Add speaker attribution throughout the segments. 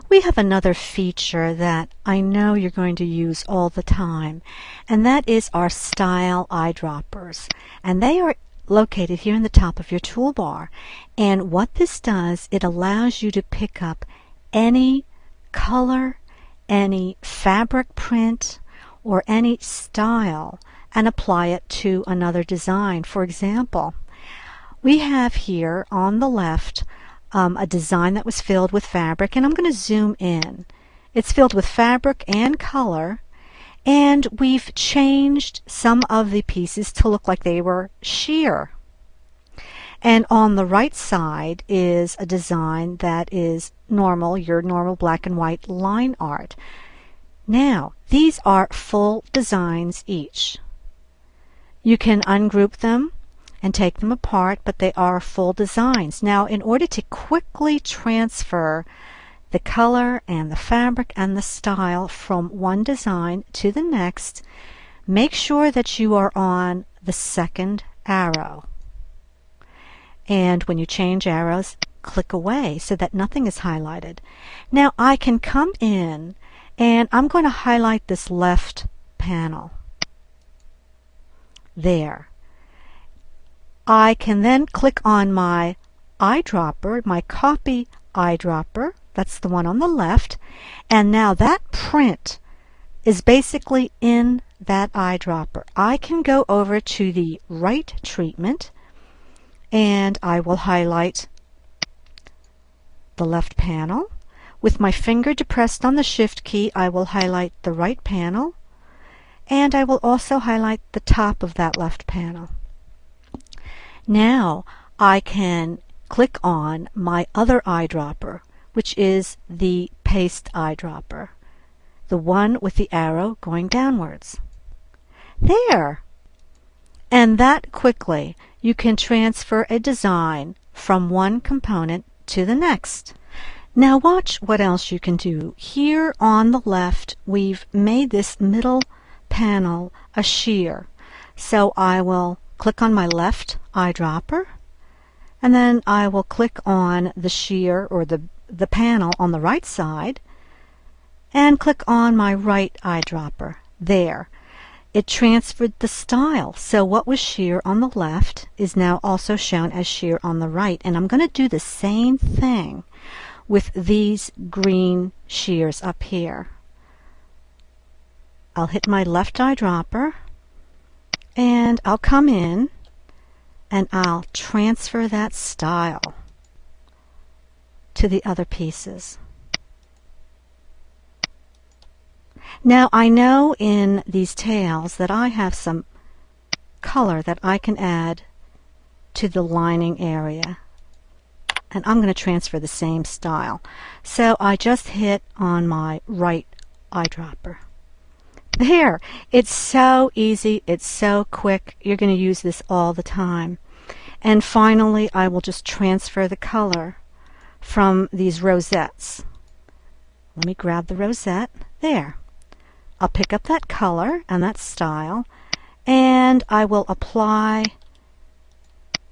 Speaker 1: We have another feature that I know you're going to use all the time, and that is our style eyedroppers. And they are located here in the top of your toolbar. And what this does, it allows you to pick up any color, any fabric print, or any style and apply it to another design. For example, we have here on the left a design that was filled with fabric, and I'm going to zoom in. It's filled with fabric and color, and we've changed some of the pieces to look like they were sheer. And on the right side is a design that is normal, your normal black and white line art. Now, these are full designs each. You can ungroup them and take them apart, but they are full designs. Now, in order to quickly transfer the color and the fabric and the style from one design to the next, make sure that you are on the second arrow. And when you change arrows, click away so that nothing is highlighted. Now, I can come in and I'm going to highlight this left panel. There. I can then click on my eyedropper, my copy eyedropper, that's the one on the left, and now that print is basically in that eyedropper. I can go over to the right treatment and I will highlight the left panel. With my finger depressed on the Shift key, I will highlight the right panel, and I will also highlight the top of that left panel. Now I can click on my other eyedropper, which is the paste eyedropper, the one with the arrow going downwards. There! And that quickly you can transfer a design from one component to the next. Now watch what else you can do. Here on the left, we've made this middle panel a sheer. So I will click on my left eyedropper, and then I will click on the sheer or the panel on the right side, and click on my right eyedropper. There. It transferred the style. So what was sheer on the left is now also shown as sheer on the right. And I'm going to do the same thing with these green sheers up here. I'll hit my left eyedropper, and I'll come in and I'll transfer that style to the other pieces. Now I know in these tails that I have some color that I can add to the lining area, and I'm going to transfer the same style. So I just hit on my right eyedropper. There! It's so easy, it's so quick, you're going to use this all the time. And finally, I will just transfer the color from these rosettes. Let me grab the rosette. There. I'll pick up that color and that style, and I will apply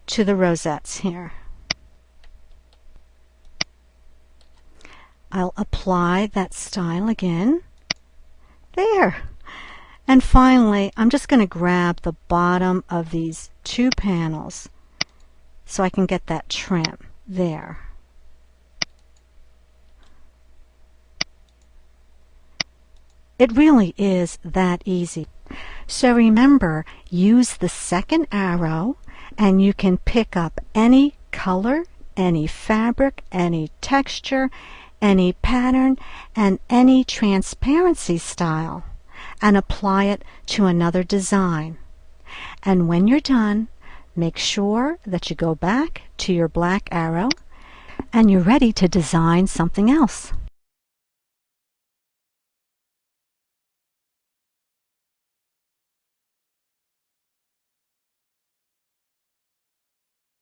Speaker 1: to the rosettes here. I'll apply that style again. There! And finally, I'm just going to grab the bottom of these two panels so I can get that trim. There. It really is that easy. So remember, use the second arrow and you can pick up any color, any fabric, any texture, any pattern, and any transparency style, and apply it to another design. And when you're done, make sure that you go back to your black arrow and you're ready to design something else.